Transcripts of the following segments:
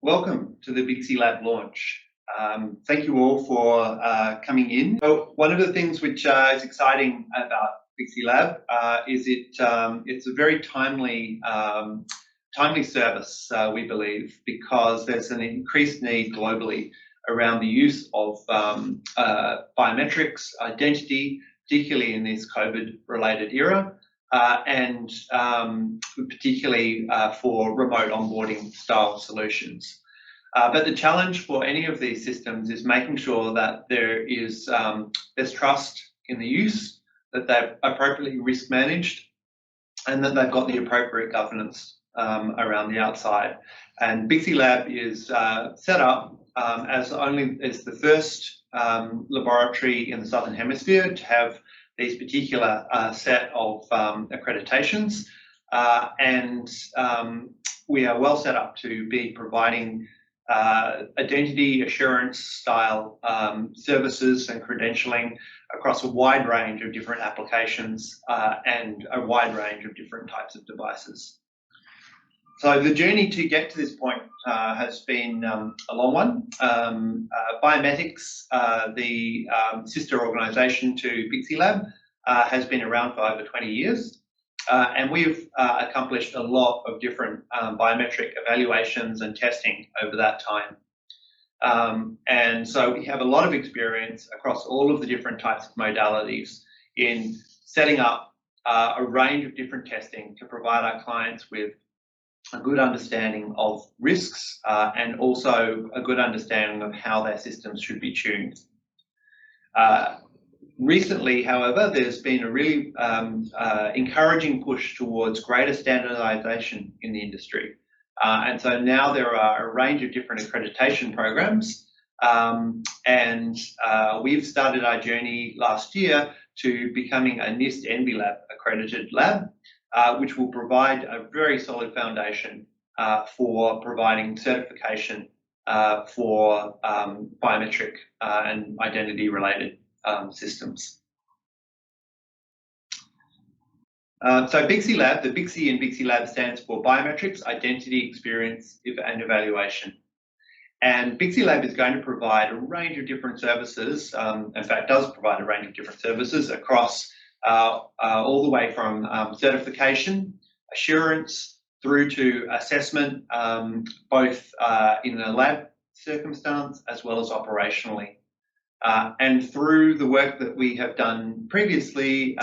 Welcome to the BixeLab launch. Thank you all for coming in. So one of the things which is exciting about BixeLab is it's a very timely service, we believe, because there's an increased need globally around the use of biometrics, identity, particularly in this COVID-related era, and particularly for remote onboarding style solutions. But the challenge for any of these systems is making sure that there's trust in the use, that they're appropriately risk managed, and that they've got the appropriate governance around the outside. And BixeLab is set up as the first laboratory in the Southern Hemisphere to have these particular set of accreditations, and we are well set up to be providing identity assurance style services and credentialing across a wide range of different applications and a wide range of different types of devices. So the journey to get to this point has been a long one. Biometrics, the sister organisation to BixeLab, has been around for over 20 years. And we've accomplished a lot of different biometric evaluations and testing over that time. And so we have a lot of experience across all of the different types of modalities in setting up a range of different testing to provide our clients with a good understanding of risks and also a good understanding of how their systems should be tuned. Recently, however, there's been a really encouraging push towards greater standardization in the industry. And so now there are a range of different accreditation programs, and we've started our journey last year to becoming a NIST NBLab accredited lab, which will provide a very solid foundation for providing certification for biometric and identity related systems. So BixeLab, the Bixie in BixeLab stands for Biometrics, Identity, Experience and Evaluation. And BixeLab is going to provide a range of different services, in fact does provide a range of different services across all the way from certification, assurance, through to assessment, both in a lab circumstance as well as operationally. And through the work that we have done previously,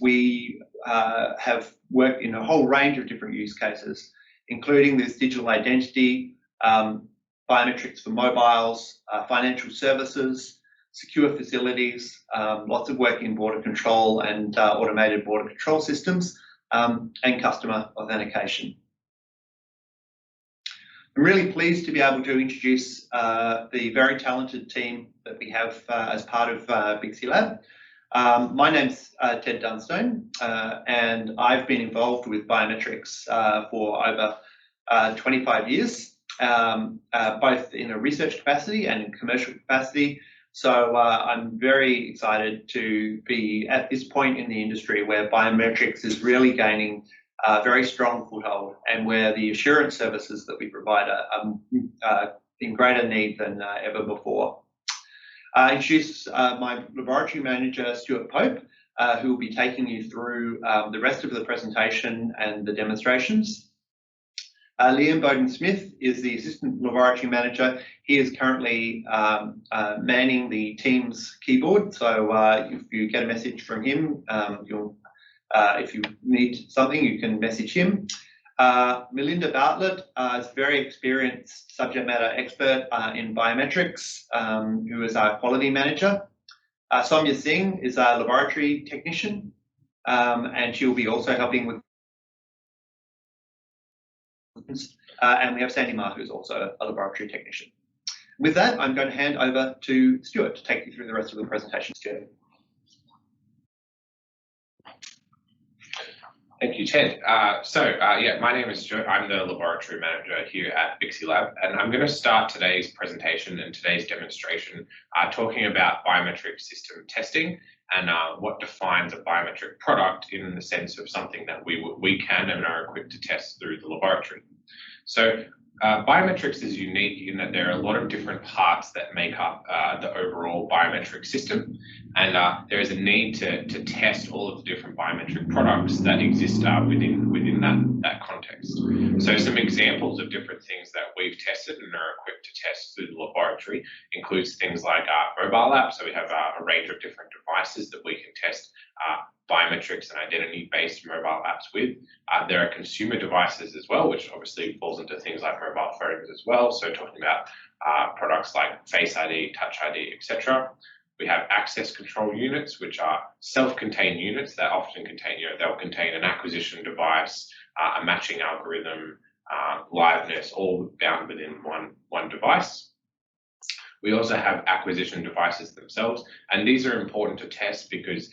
we have worked in a whole range of different use cases, including this digital identity, biometrics for mobiles, financial services, secure facilities, lots of work in border control and automated border control systems, and customer authentication. I'm really pleased to be able to introduce the very talented team that we have as part of BixeLab. My name's Ted Dunstone, and I've been involved with biometrics for over 25 years, both in a research capacity and in commercial capacity. So I'm very excited to be at this point in the industry where biometrics is really gaining a very strong foothold, and where the assurance services that we provide are in greater need than ever before. I introduce my laboratory manager, Stuart Pope, who will be taking you through the rest of the presentation and the demonstrations. Liam Bowden-Smith is the assistant laboratory manager. He is currently manning the Teams keyboard, so if you get a message from him, if you need something, you can message him. Melinda Bartlett is a very experienced subject matter expert in biometrics, who is our quality manager. Soumya Singh is our laboratory technician, and she will be also helping with. And we have Sandy Ma, who's also a laboratory technician. With that, I'm going to hand over to Stuart to take you through the rest of the presentation. Stuart. Thank you, Ted. Yeah, my name is Stuart. I'm the laboratory manager here at BixeLab, and I'm going to start today's presentation and today's demonstration talking about biometric system testing and what defines a biometric product in the sense of something that we can and are equipped to test through the laboratory. So Biometrics is unique in that there are a lot of different parts that make up the overall biometric system, and there is a need to test all of the different biometric products that exist within that context. So some examples of different things that we've tested and are equipped to test through the laboratory includes things like mobile apps. So we have a range of different devices that we can test biometrics and identity-based mobile apps with. There are consumer devices as well, which obviously falls into things like mobile phones as well. So talking about products like Face ID, Touch ID, etc. We have access control units, which are self-contained units that often contain, they'll contain an acquisition device, a matching algorithm, liveness, all bound within one device. We also have acquisition devices themselves, and these are important to test because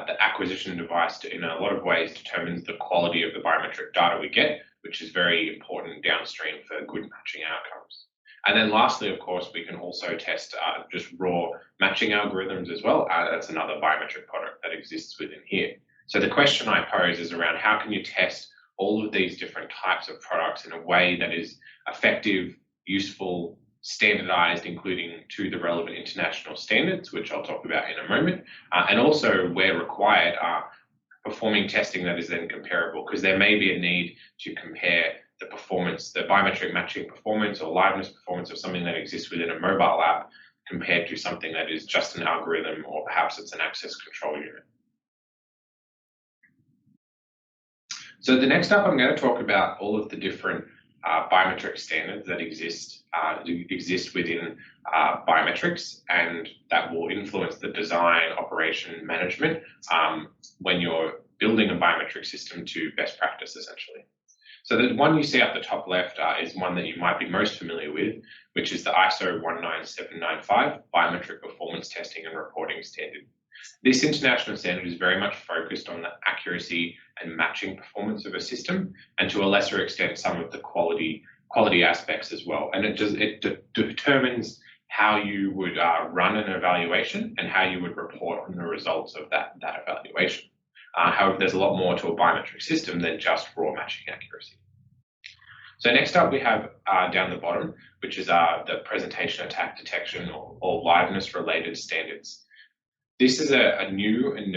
the acquisition device in a lot of ways determines the quality of the biometric data we get, which is very important downstream for good matching outcomes. And then lastly, of course, we can also test just raw matching algorithms as well. That's another biometric product that exists within here. So the question I pose is around how can you test all of these different types of products in a way that is effective, useful, standardized, including to the relevant international standards, which I'll talk about in a moment, and also where required, performing testing that is then comparable, because there may be a need to compare the performance, the biometric matching performance or liveness performance of something that exists within a mobile app compared to something that is just an algorithm or perhaps it's an access control unit. So the next up, I'm going to talk about all of the different biometric standards that exist within biometrics, and that will influence the design, operation, management when you're building a biometric system to best practice, essentially. So the one you see at the top left is one that you might be most familiar with, which is the ISO 19795 Biometric Performance Testing and Reporting Standard. This international standard is very much focused on the accuracy and matching performance of a system, and to a lesser extent, some of the quality aspects as well. And it determines how you would run an evaluation and how you would report on the results of that evaluation. However, there's a lot more to a biometric system than just raw matching accuracy. So next up, we have down the bottom, which is the presentation attack detection or liveness related standards. This is a new and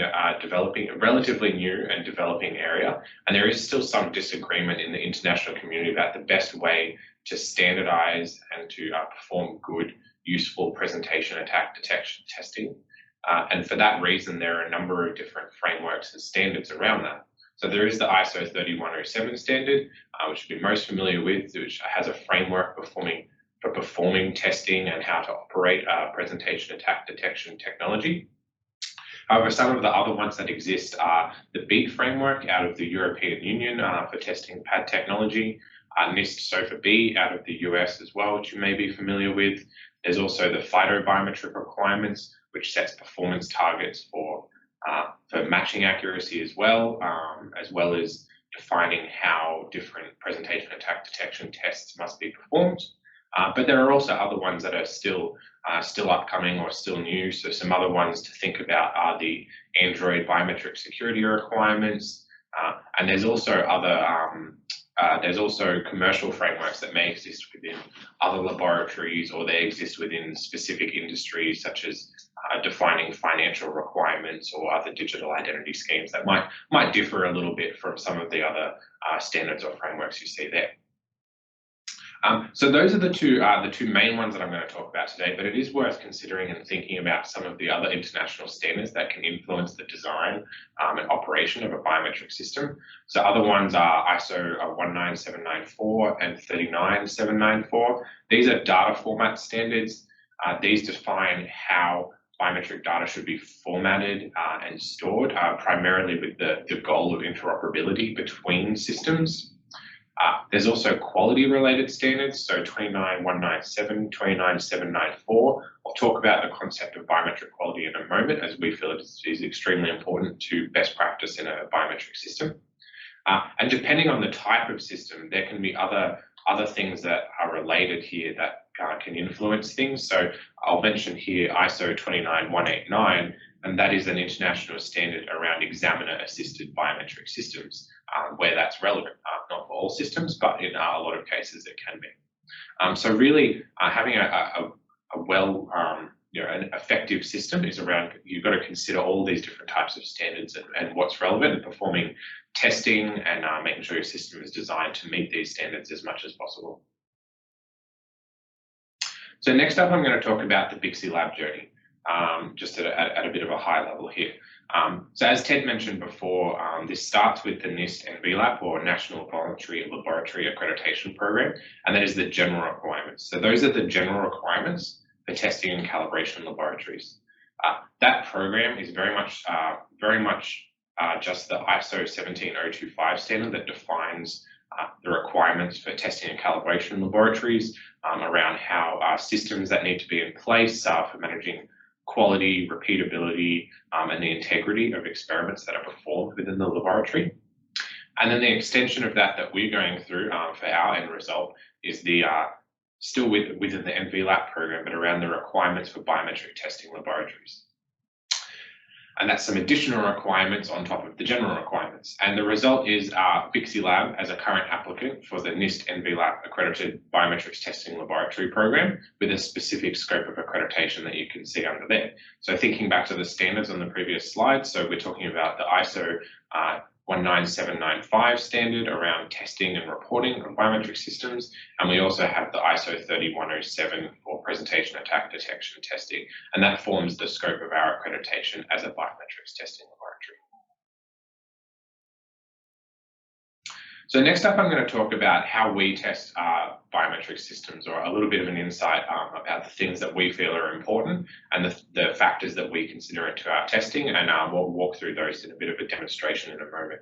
relatively new and developing area, and there is still some disagreement in the international community about the best way to standardize and to perform good, useful presentation attack detection testing. And for that reason, there are a number of different frameworks and standards around that. So there is the ISO 3107 standard, which you'll be most familiar with, which has a framework for performing testing and how to operate presentation attack detection technology. However, some of the other ones that exist are the BEAT framework out of the European Union for testing pad technology, NIST SOFA-B out of the US as well, which you may be familiar with. There's also the FIDO biometric requirements, which sets performance targets for matching accuracy as well as defining how different presentation attack detection tests must be performed. But there are also other ones that are still upcoming or still new. So some other ones to think about are the Android biometric security requirements, and there's also commercial frameworks that may exist within other laboratories, or they exist within specific industries, such as defining financial requirements or other digital identity schemes that might differ a little bit from some of the other standards or frameworks you see there. So those are the two main ones that I'm going to talk about today, but it is worth considering and thinking about some of the other international standards that can influence the design and operation of a biometric system. So other ones are ISO 19794 and 39794. These are data format standards. These define how biometric data should be formatted and stored, primarily with the goal of interoperability between systems. There's also quality-related standards, so 29197, 29794. I'll talk about the concept of biometric quality in a moment, as we feel it is extremely important to best practice in a biometric system. And depending on the type of system, there can be other things that are related here that can influence things. So I'll mention here ISO 29189, and that is an international standard around examiner-assisted biometric systems, where that's relevant. Not for all systems, but in a lot of cases it can be. So really having a well, an effective system is around, you've got to consider all these different types of standards and what's relevant, and performing testing and making sure your system is designed to meet these standards as much as possible. So next up, I'm going to talk about the BixeLab Journey, just at a bit of a high level here. So as Ted mentioned before, this starts with the NIST NVLAP, or National Voluntary Laboratory Accreditation Program, and that is the general requirements. So those are the general requirements for testing and calibration laboratories. That program is very much just the ISO 17025 standard that defines the requirements for testing and calibration laboratories, around how systems that need to be in place for managing quality, repeatability, and the integrity of experiments that are performed within the laboratory. And then the extension of that we're going through for our end result is the still within the NVLAP program, but around the requirements for biometric testing laboratories. And that's some additional requirements on top of the general requirements. And the result is BixeLab as a current applicant for the NIST NVLAP accredited biometrics testing laboratory program, with a specific scope of accreditation that you can see under there. So thinking back to the standards on the previous slide, so we're talking about the ISO 19795 standard around testing and reporting of biometric systems, and we also have the ISO 30107 for presentation attack detection testing, and that forms the scope of our accreditation as a biometrics testing laboratory. So next up, I'm going to talk about how we test biometric systems, or a little bit of an insight about the things that we feel are important and the factors that we consider into our testing, and we'll walk through those in a bit of a demonstration in a moment.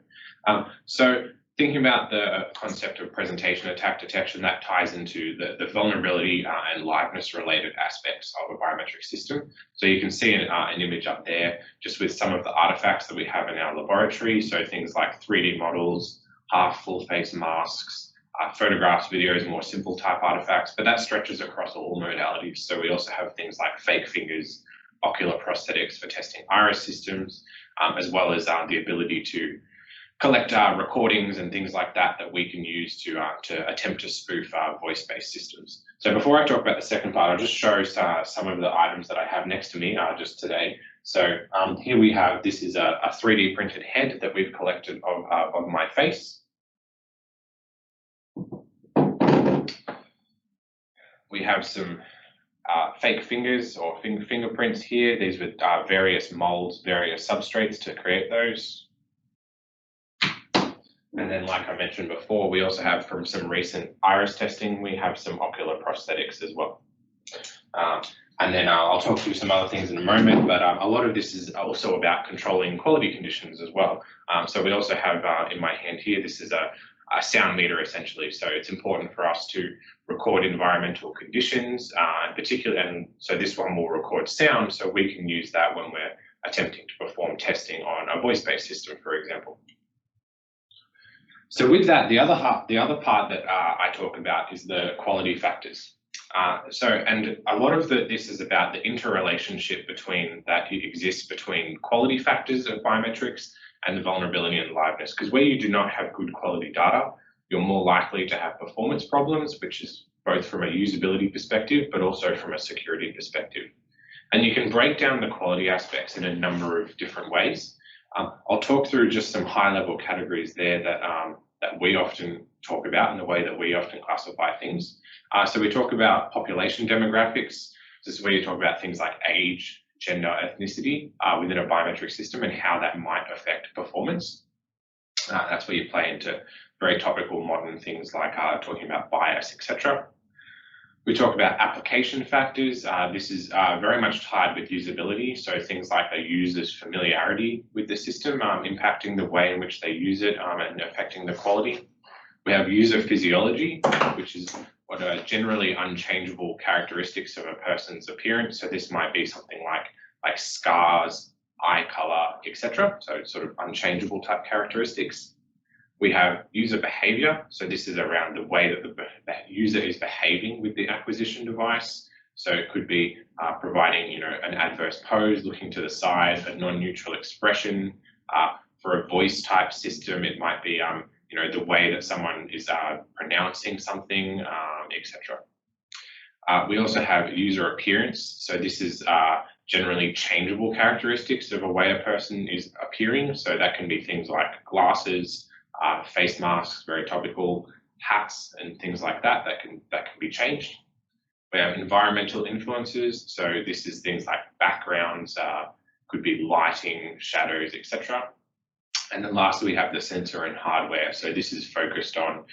So thinking about the concept of presentation attack detection, that ties into the vulnerability and liveness related aspects of a biometric system. So you can see an image up there just with some of the artifacts that we have in our laboratory. So things like 3D models, half full face masks, photographs, videos, more simple type artifacts, but that stretches across all modalities. So we also have things like fake fingers, ocular prosthetics for testing iris systems, as well as the ability to collect recordings and things like that we can use to attempt to spoof voice-based systems. So before I talk about the second part, I'll just show some of the items that I have next to me just today. So here we have, this is a 3D printed head that we've collected of my face. We have some fake fingers or fingerprints here. These with various molds, various substrates to create those. And then, like I mentioned before, we also have, from some recent iris testing, we have some ocular prosthetics as well. And then I'll talk through some other things in a moment, but a lot of this is also about controlling quality conditions as well. So we also have in my hand here, this is a sound meter essentially. So it's important for us to record environmental conditions in particular, and so this one will record sound, so we can use that when we're attempting to perform testing on a voice-based system, for example. So with that, the other part that I talk about is the quality factors. And a lot of this is about the interrelationship that exists between quality factors of biometrics and the vulnerability and liveness. Because where you do not have good quality data, you're more likely to have performance problems, which is both from a usability perspective, but also from a security perspective. And you can break down the quality aspects in a number of different ways. I'll talk through just some high-level categories there that we often talk about and the way that we often classify things. So we talk about population demographics. This is where you talk about things like age, gender, ethnicity within a biometric system and how that might affect performance. That's where you play into very topical modern things like talking about bias, etc. We talk about application factors. This is very much tied with usability. So things like a user's familiarity with the system impacting the way in which they use it and affecting the quality. We have user physiology, which is what are generally unchangeable characteristics of a person's appearance. So this might be something like scars, eye color, etc. So it's sort of unchangeable type characteristics. We have user behavior. So this is around the way that the user is behaving with the acquisition device. So it could be providing, an adverse pose, looking to the side, a non-neutral expression. For a voice type system, it might be, the way that someone is pronouncing something, etc. We also have user appearance. So this is generally changeable characteristics of a way a person is appearing. So that can be things like glasses, face masks, very topical, hats, and things like that can be changed. We have environmental influences. So this is things like backgrounds, could be lighting, shadows, etc. And then lastly, we have the sensor and hardware. So this is focused on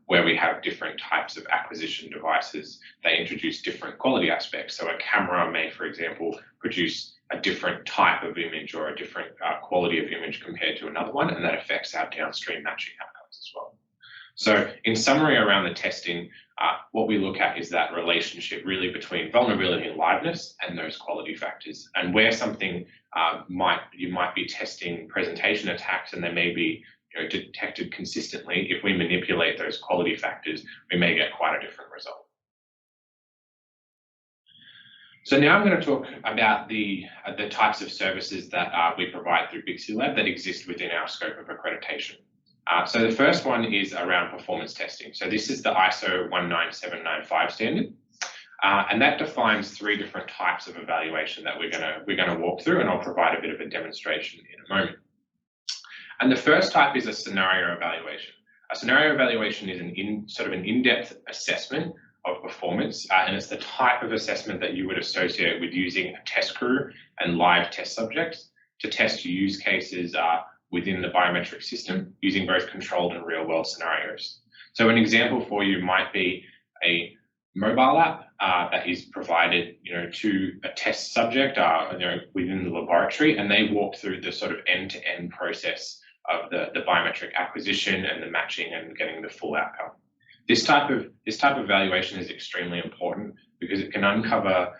where we have different types of acquisition devices. They introduce different quality aspects. So a camera may, for example, produce a different type of image or a different quality of image compared to another one, and that affects our downstream matching outcomes as well. So in summary around the testing, what we look at is that relationship really between vulnerability and liveness and those quality factors. And where something you might be testing presentation attacks and they may be detected consistently, if we manipulate those quality factors, we may get quite a different result. So now I'm going to talk about the types of services that we provide through BixeLab that exist within our scope of accreditation. So the first one is around performance testing. So this is the ISO 19795 standard, and that defines 3 different types of evaluation that we're going to walk through, and I'll provide a bit of a demonstration in a moment. And the first type is a scenario evaluation. A scenario evaluation is an in-depth assessment of performance, and it's the type of assessment that you would associate with using a test crew and live test subjects to test use cases within the biometric system using both controlled and real-world scenarios. So an example for you might be a mobile app that is provided, to a test subject, within the laboratory, and they walk through the sort of end-to-end process of the biometric acquisition and the matching and getting the full outcome. This type of evaluation is extremely important because it can uncover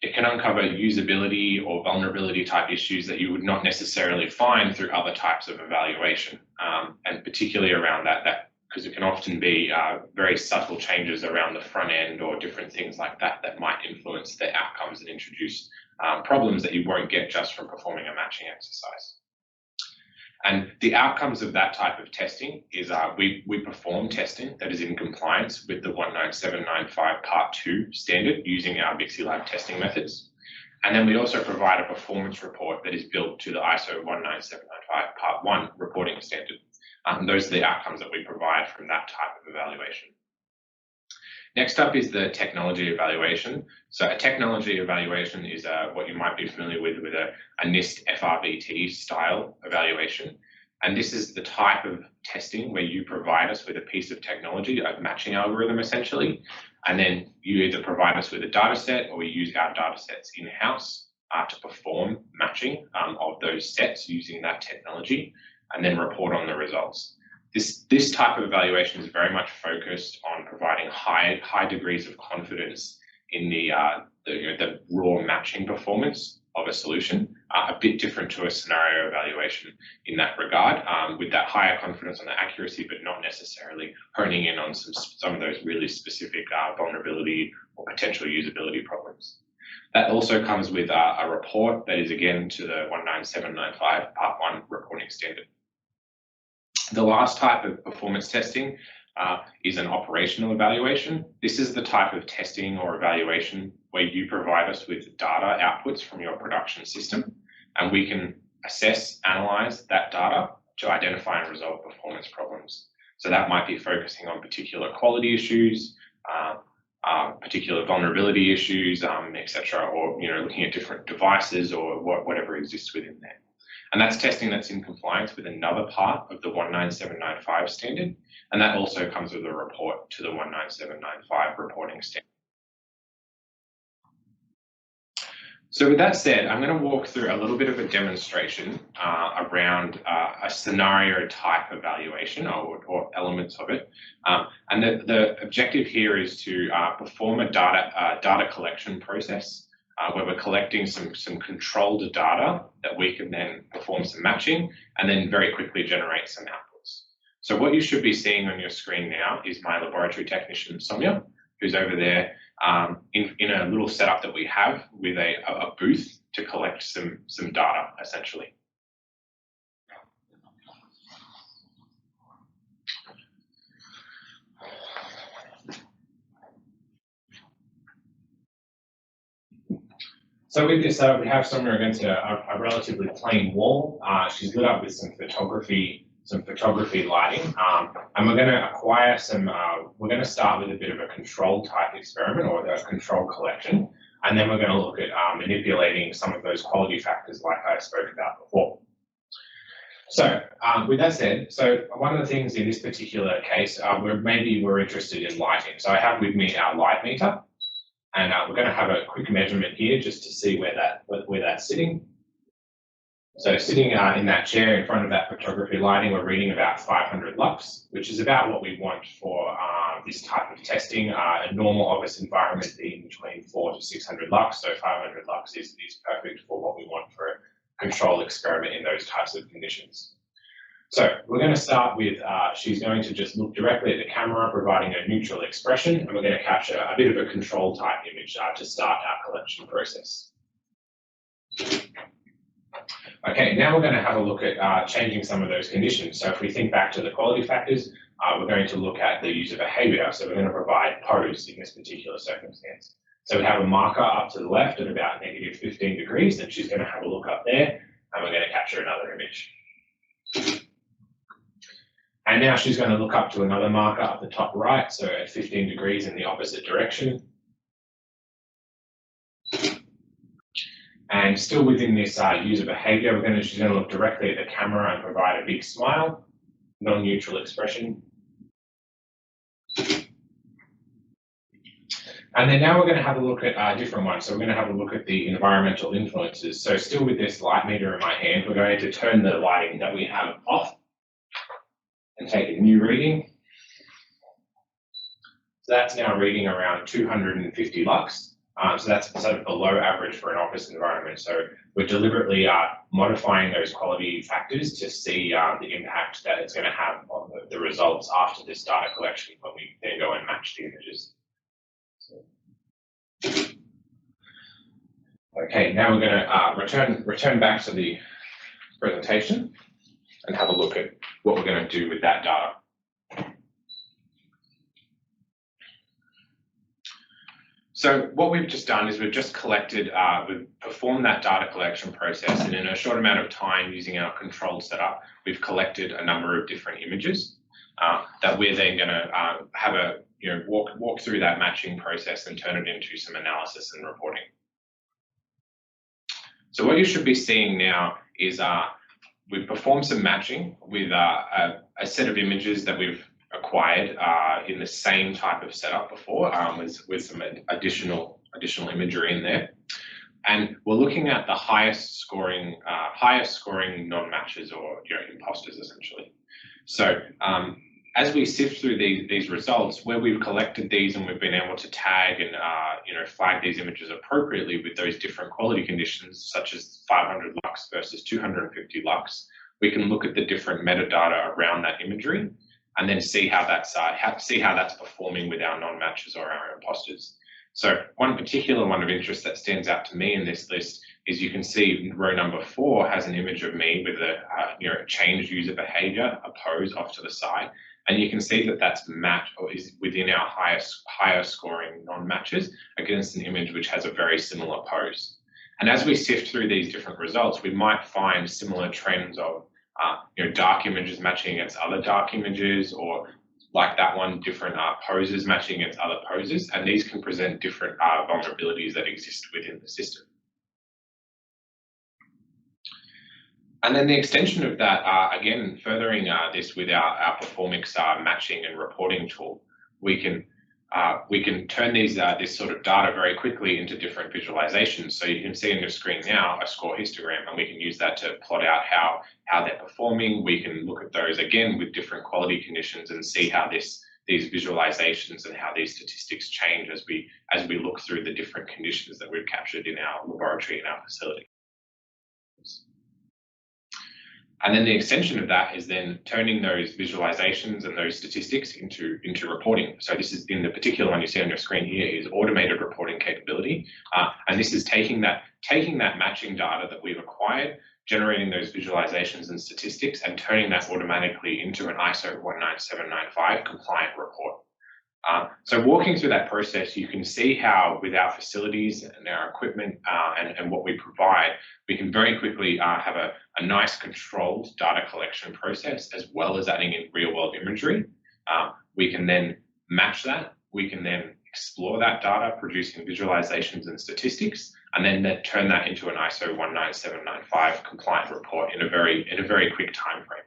usability or vulnerability type issues that you would not necessarily find through other types of evaluation, and particularly around that because it can often be very subtle changes around the front end or different things like that might influence the outcomes and introduce problems that you won't get just from performing a matching exercise. And the outcomes of that type of testing is we perform testing that is in compliance with the 19795 Part 2 standard using our BixeLab testing methods. And then we also provide a performance report that is built to the ISO 19795 Part 1 reporting standard. Those are the outcomes that we provide from that type of evaluation. Next up is the technology evaluation. So a technology evaluation is what you might be familiar with a NIST FRBT style evaluation. And this is the type of testing where you provide us with a piece of technology, a matching algorithm essentially, and then you either provide us with a data set or we use our data sets in-house to perform matching of those sets using that technology and then report on the results. This type of evaluation is very much focused on providing high degrees of confidence in the raw matching performance of a solution, a bit different to a scenario evaluation in that regard, with that higher confidence on the accuracy, but not necessarily honing in on some of those really specific vulnerability or potential usability problems. That also comes with a report that is again to the 19795 Part 1 reporting standard. The last type of performance testing is an operational evaluation. This is the type of testing or evaluation where you provide us with data outputs from your production system, and we can assess, analyze that data to identify and resolve performance problems. So that might be focusing on particular quality issues, particular vulnerability issues, etc., or looking at different devices or whatever exists within there. And that's testing that's in compliance with another part of the 19795 standard, and that also comes with a report to the 19795 reporting standard. So with that said, I'm going to walk through a little bit of a demonstration around a scenario type evaluation or elements of it. And the objective here is to perform a data collection process where we're collecting some controlled data that we can then perform some matching and then very quickly generate some outputs. So what you should be seeing on your screen now is my laboratory technician, Sonia, who's over there in a little setup that we have with a booth to collect some data, essentially. So with this, we have someone against a relatively plain wall. She's lit up with some photography lighting, and we're going to acquire some. We're going to start with a bit of a control type experiment or a control collection, and then we're going to look at manipulating some of those quality factors like I spoke about before. So with that said, so one of the things in this particular case, we're interested in lighting. So I have with me our light meter. And we're going to have a quick measurement here just to see where that's sitting. So sitting in that chair in front of that photography lighting, we're reading about 500 lux, which is about what we want for this type of testing. A normal office environment being between 400 to 600 lux, so 500 lux is perfect for what we want for a control experiment in those types of conditions. So we're going to start with, she's going to just look directly at the camera, providing a neutral expression, and we're going to capture a bit of a control type image to start our collection process. Okay, now we're going to have a look at changing some of those conditions. So if we think back to the quality factors, we're going to look at the user behavior. So we're going to provide pose in this particular circumstance. So we have a marker up to the left at about -15 degrees, and she's going to have a look up there, and we're going to capture another image. And now she's going to look up to another marker up the top right, so at 15 degrees in the opposite direction. And still within this user behavior, she's going to look directly at the camera and provide a big smile, non-neutral expression. And then now we're going to have a look at a different one. So we're going to have a look at the environmental influences. So still with this light meter in my hand, we're going to turn the lighting that we have off and take a new reading. So that's now reading around 250 lux. So that's sort of below average for an office environment. So we're deliberately modifying those quality factors to see the impact that it's going to have on the results after this data collection when we then go and match the images. Okay, now we're going to return back to the presentation and have a look at what we're going to do with that data. So what we've just done is we've just collected, we've performed that data collection process, and in a short amount of time using our controlled setup, we've collected a number of different images that we're then going to have a walk through that matching process and turn it into some analysis and reporting. So what you should be seeing now is we've performed some matching with a set of images that we've acquired in the same type of setup before, with some additional imagery in there, and we're looking at the highest scoring non-matches or imposters essentially. So as we sift through these results, where we've collected these and we've been able to tag and flag these images appropriately with those different quality conditions, such as 500 lux versus 250 lux, we can look at the different metadata around that imagery and then see how that's performing with our non-matches or our imposters. So one particular one of interest that stands out to me in this list is you can see row number 4 has an image of me with a changed user behavior, a pose off to the side, and you can see that that's matched or is within our higher scoring non-matches against an image which has a very similar pose. And as we sift through these different results, we might find similar trends of dark images matching against other dark images, or like that one, different poses matching against other poses, and these can present different vulnerabilities that exist within the system. And then the extension of that, again, furthering this with our Performix matching and reporting tool, we can turn this sort of data very quickly into different visualizations. So you can see on your screen now a score histogram, and we can use that to plot out how they're performing. We can look at those again with different quality conditions and see how these visualizations and how these statistics change as we look through the different conditions that we've captured in our laboratory and our facility. And then the extension of that is then turning those visualizations and those statistics into reporting. So this is, in the particular one you see on your screen here, is automated reporting capability. And this is taking that matching data that we've acquired, generating those visualizations and statistics, and turning that automatically into an ISO 19795 compliant report. So walking through that process, you can see how with our facilities and our equipment and what we provide, we can very quickly have a nice controlled data collection process, as well as adding in real world imagery. We can then match that. We can then explore that data, producing visualizations and statistics, and then turn that into an ISO 19795 compliant report in a very quick time frame.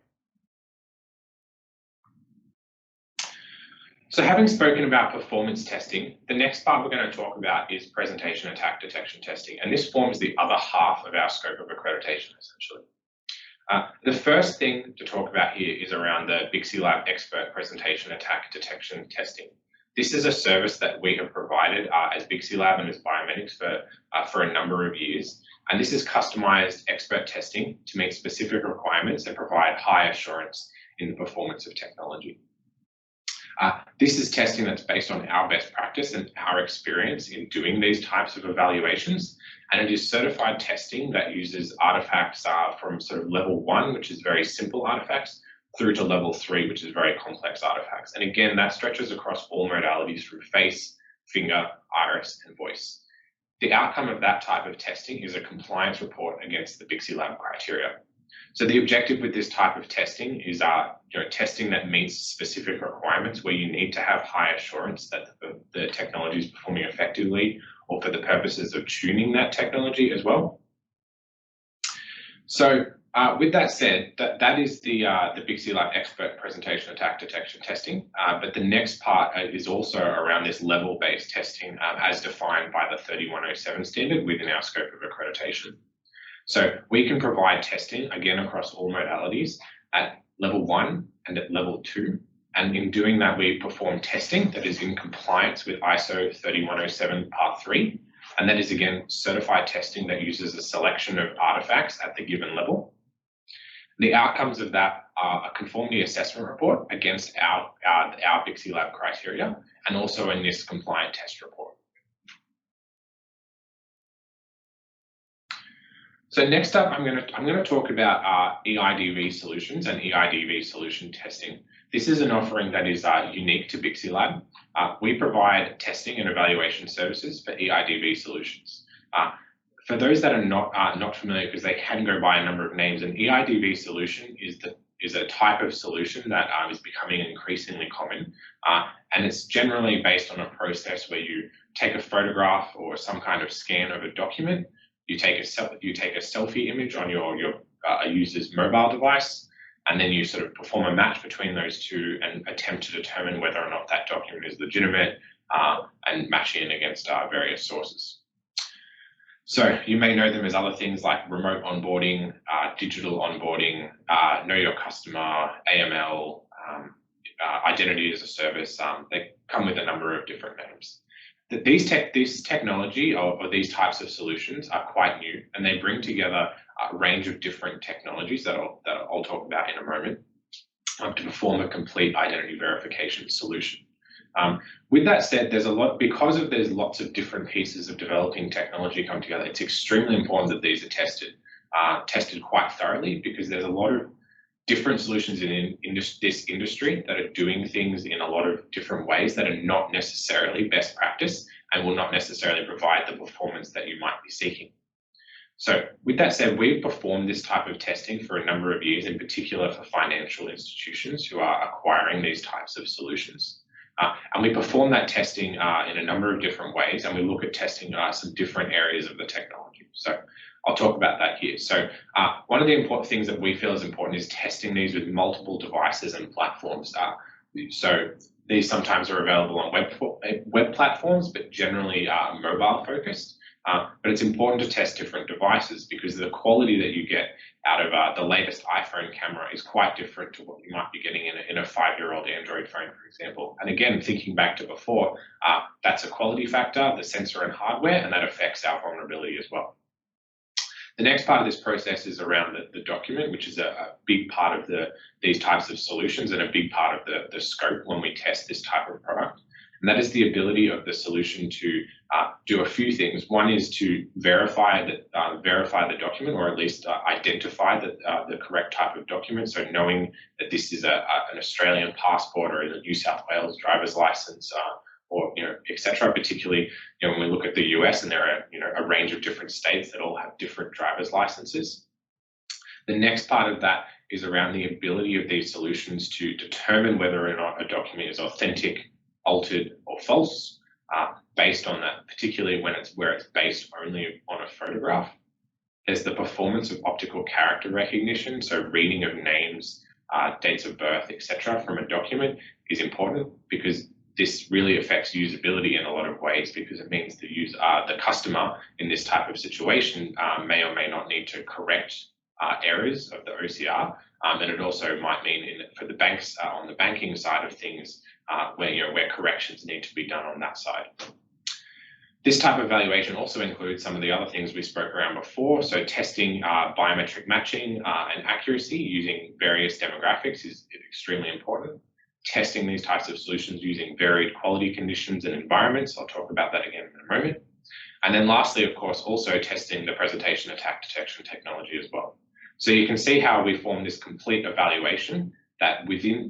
So having spoken about performance testing, the next part we're going to talk about is presentation attack detection testing, and this forms the other half of our scope of accreditation, essentially. The first thing to talk about here is around the BixeLab Expert Presentation Attack Detection Testing. This is a service that we have provided as BixeLab and as Biometrics for a number of years, and this is customized expert testing to meet specific requirements and provide high assurance in the performance of technology. This is testing that's based on our best practice and our experience in doing these types of evaluations, and it is certified testing that uses artifacts from sort of level 1, which is very simple artifacts, through to level 3, which is very complex artifacts. And again, that stretches across all modalities through face, finger, iris, and voice. The outcome of that type of testing is a compliance report against the BixeLab criteria. So the objective with this type of testing is testing that meets specific requirements where you need to have high assurance that the technology is performing effectively, or for the purposes of tuning that technology as well. So with that said, that is the BixeLab Expert Presentation Attack Detection Testing, but the next part is also around this level-based testing as defined by the 3107 standard within our scope of accreditation. So we can provide testing, again, across all modalities at level 1 and at level 2. And in doing that, we perform testing that is in compliance with ISO 3107 Part 3. And that is, again, certified testing that uses a selection of artifacts at the given level. The outcomes of that are a conformity assessment report against our BixeLab criteria, and also a NIST compliant test report. So next up, I'm going to talk about EIDV solutions and EIDV solution testing. This is an offering that is unique to BixeLab. We provide testing and evaluation services for EIDV solutions. For those that are not familiar, because they can go by a number of names, an EIDV solution is a type of solution that is becoming increasingly common, and it's generally based on a process where you take a photograph or some kind of scan of a document. You take a selfie image on your a user's mobile device, and then you sort of perform a match between those two and attempt to determine whether or not that document is legitimate, and matching it against various sources. So you may know them as other things like remote onboarding, digital onboarding, know your customer, AML, identity as a service. They come with a number of different names. This technology or these types of solutions are quite new, and they bring together a range of different technologies that I'll talk about in a moment to perform a complete identity verification solution. With that said, there's lots of different pieces of developing technology come together. It's extremely important that these are tested quite thoroughly, because there's a lot of different solutions in this industry that are doing things in a lot of different ways that are not necessarily best practice and will not necessarily provide the performance that you might be seeking. So with that said, we've performed this type of testing for a number of years, in particular for financial institutions who are acquiring these types of solutions. And we perform that testing in a number of different ways, and we look at testing some different areas of the technology. So I'll talk about that here. So one of the important things that we feel is important is testing these with multiple devices and platforms. So these sometimes are available on web platforms, but generally mobile focused. But it's important to test different devices, because the quality that you get out of the latest iPhone camera is quite different to what you might be getting in a 5-year-old Android phone, for example. And again, thinking back to before, that's a quality factor, the sensor and hardware, and that affects our vulnerability as well. The next part of this process is around the document, which is a big part of these types of solutions and a big part of the scope when we test this type of product. And that is the ability of the solution to do a few things. One is to verify the document, or at least identify the correct type of document. So knowing that this is an Australian passport or a New South Wales driver's license, or etc. Particularly, when we look at the US, and there are a range of different states that all have different driver's licenses. The next part of that is around the ability of these solutions to determine whether or not a document is authentic, altered, or false, based on that, particularly where it's based only on a photograph. There's the performance of optical character recognition, so reading of names, dates of birth, etc. from a document is important, because this really affects usability in a lot of ways, because it means the customer in this type of situation may or may not need to correct errors of the OCR, and it also might mean for the banks on the banking side of things where corrections need to be done on that side. This type of evaluation also includes some of the other things we spoke around before. So testing biometric matching and accuracy using various demographics is extremely important. Testing these types of solutions using varied quality conditions and environments. I'll talk about that again in a moment. And then lastly, of course, also testing the presentation attack detection technology as well. So you can see how we form this complete evaluation that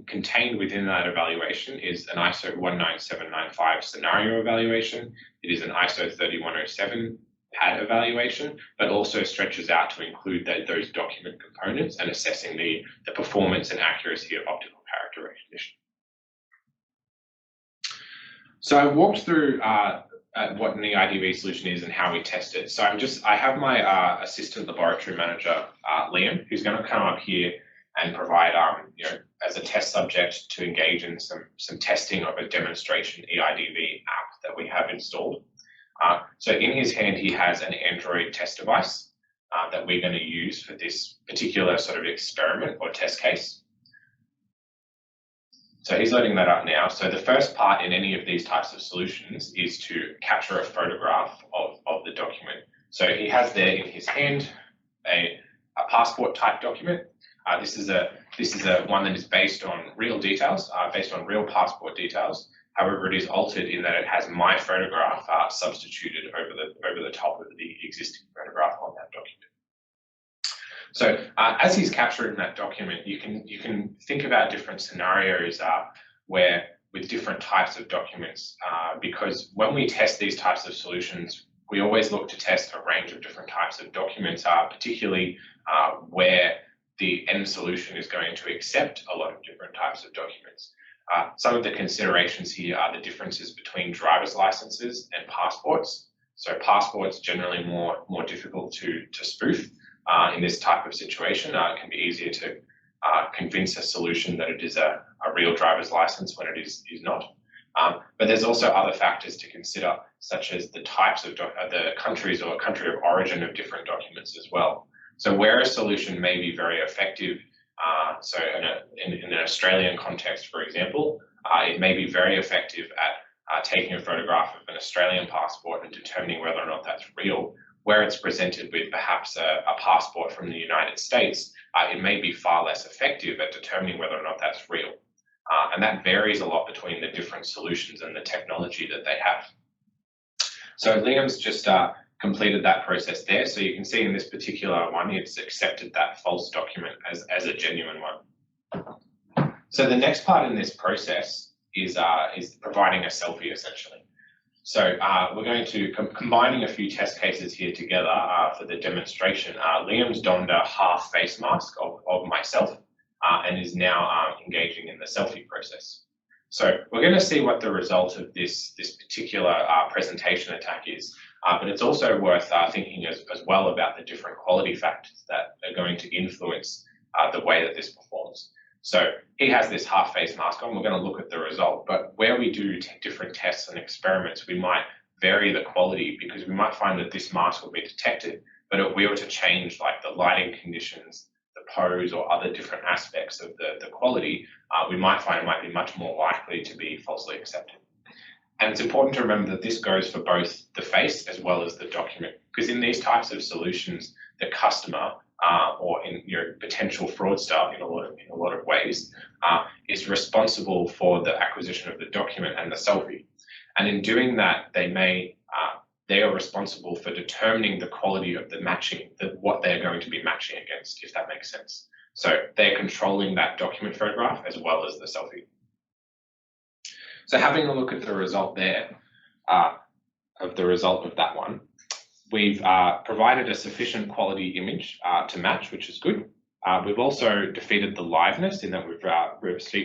contained within that evaluation is an ISO 19795 scenario evaluation. It is an ISO 30107 PAD evaluation, but also stretches out to include those document components and assessing the performance and accuracy of optical character recognition. So I walked through what an EIDL solution is and how we test it. So I have my assistant laboratory manager, Liam, who's going to come up here and provide, as a test subject to engage in some testing of a demonstration EIDL app that we have installed. So in his hand, he has an Android test device that we're going to use for this particular sort of experiment or test case. So he's loading that up now. So the first part in any of these types of solutions is to capture a photograph of the document. So he has there in his hand a passport type document. This is one that is based on real details, based on real passport details. However, it is altered in that it has my photograph substituted over the top of the existing photograph on that document. So as he's capturing that document, you can think about different scenarios where with different types of documents, because when we test these types of solutions, we always look to test a range of different types of documents, particularly where the end solution is going to accept a lot of different types of documents. Some of the considerations here are the differences between driver's licenses and passports. So passports generally more difficult to spoof. In this type of situation, it can be easier to convince a solution that it is a real driver's license when it is not. But there's also other factors to consider, such as the types of the countries or country of origin of different documents as well. So where a solution may be very effective, so in an Australian context, for example, it may be very effective at taking a photograph of an Australian passport and determining whether or not that's real. Where it's presented with perhaps a passport from the United States, it may be far less effective at determining whether or not that's real. And that varies a lot between the different solutions and the technology that they have. So Liam's just completed that process there. So you can see in this particular one, it's accepted that false document as a genuine one. So the next part in this process is providing a selfie, essentially. So we're going to combining a few test cases here together for the demonstration. Liam's donned a half face mask of myself and is now engaging in the selfie process. So we're going to see what the result of this particular presentation attack is, but it's also worth thinking as well about the different quality factors that are going to influence the way that this performs. So he has this half face mask on. We're going to look at the result, but where we do different tests and experiments, we might vary the quality, because we might find that this mask will be detected, but if we were to change like the lighting conditions, the pose, or other different aspects of the quality, we might find it might be much more likely to be falsely accepted. And it's important to remember that this goes for both the face as well as the document, because in these types of solutions, the customer or in potential fraudster in a lot of ways is responsible for the acquisition of the document and the selfie. And in doing that, they are responsible for determining the quality of the matching, what they're going to be matching against, if that makes sense. So they're controlling that document photograph as well as the selfie. So having a look at the result there, of that one, we've provided a sufficient quality image to match, which is good. We've also defeated the liveness in that we've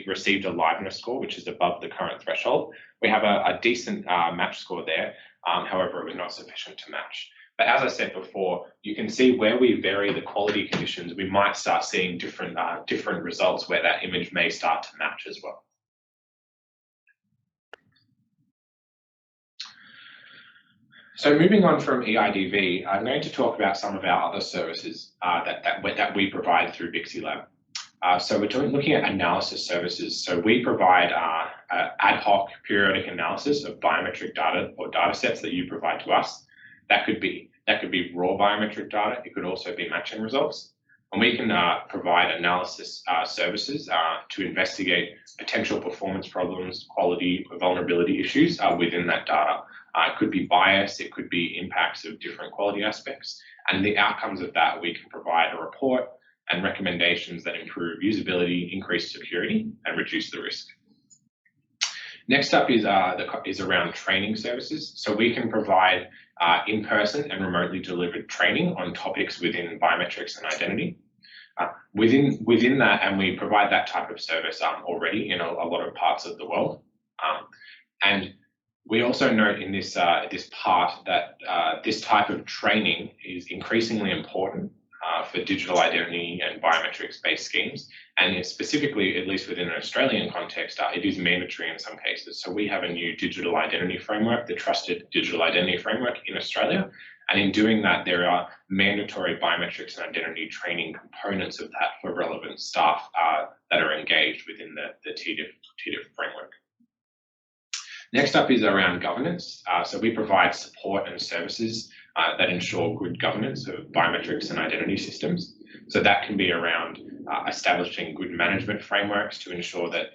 received a liveness score, which is above the current threshold. We have a decent match score there. However, it was not sufficient to match. But as I said before, you can see where we vary the quality conditions, we might start seeing different results where that image may start to match as well. So moving on from EIDV, I'm going to talk about some of our other services that we provide through BixeLab. So we're looking at analysis services. So we provide ad hoc periodic analysis of biometric data or data sets that you provide to us. That could be raw biometric data. It could also be matching results. And we can provide analysis services to investigate potential performance problems, quality, or vulnerability issues within that data. It could be bias, it could be impacts of different quality aspects. And the outcomes of that, we can provide a report and recommendations that improve usability, increase security, and reduce the risk. Next up is around training services. So we can provide in-person and remotely delivered training on topics within biometrics and identity. Within that, and we provide that type of service already in a lot of parts of the world. And we also note in this part that this type of training is increasingly important for digital identity and biometrics-based schemes, and specifically, at least within an Australian context, it is mandatory in some cases. So we have a new digital identity framework, the Trusted Digital Identity Framework in Australia, and in doing that, there are mandatory biometrics and identity training components of that for relevant staff that are engaged within the TDIF framework. Next up is around governance. So we provide support and services that ensure good governance of biometrics and identity systems. So that can be around establishing good management frameworks to ensure that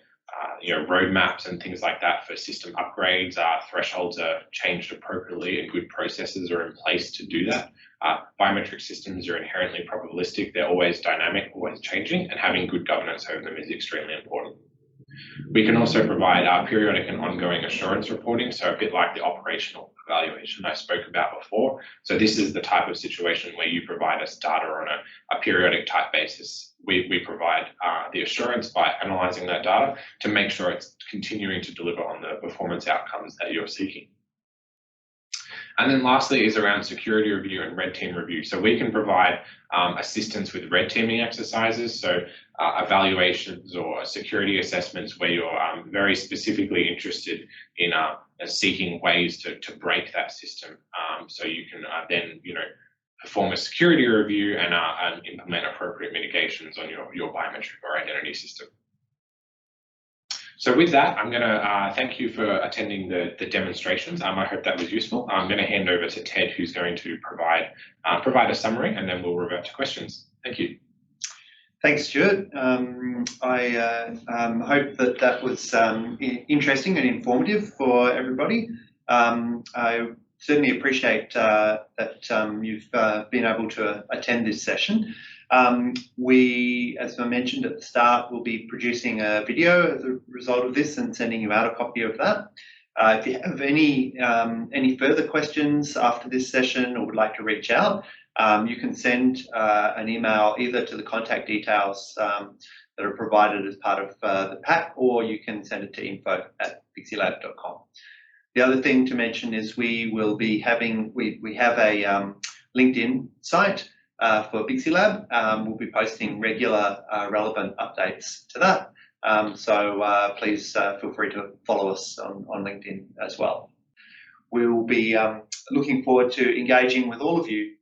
roadmaps and things like that for system upgrades, thresholds are changed appropriately and good processes are in place to do that. Biometric systems are inherently probabilistic. They're always dynamic, always changing, and having good governance over them is extremely important. We can also provide periodic and ongoing assurance reporting, so a bit like the operational evaluation I spoke about before. So this is the type of situation where you provide us data on a periodic type basis. We provide the assurance by analysing that data to make sure it's continuing to deliver on the performance outcomes that you're seeking. And then lastly is around security review and red team review. So we can provide assistance with red teaming exercises, so evaluations or security assessments where you're very specifically interested in seeking ways to break that system. So you can then perform a security review and implement appropriate mitigations on your biometric or identity system. So with that, I'm going to thank you for attending the demonstrations. I hope that was useful. I'm going to hand over to Ted, who's going to provide a summary, and then we'll revert to questions. Thank you. Thanks, Stuart. I hope that was interesting and informative for everybody. I certainly appreciate that you've been able to attend this session. We, as I mentioned at the start, will be producing a video as a result of this and sending you out a copy of that. If you have any further questions after this session or would like to reach out, you can send an email either to the contact details that are provided as part of the pack, or you can send it to info@bixelab.com. The other thing to mention is we have a LinkedIn site for BixeLab. We'll be posting regular relevant updates to that. So please feel free to follow us on LinkedIn as well. We'll be looking forward to engaging with all of you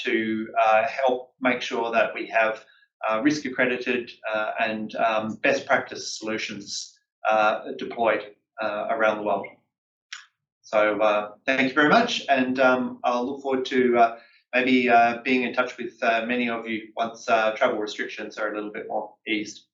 to help make sure that we have risk accredited and best practice solutions deployed around the world. So thank you very much, and I'll look forward to maybe being in touch with many of you once travel restrictions are a little bit more eased.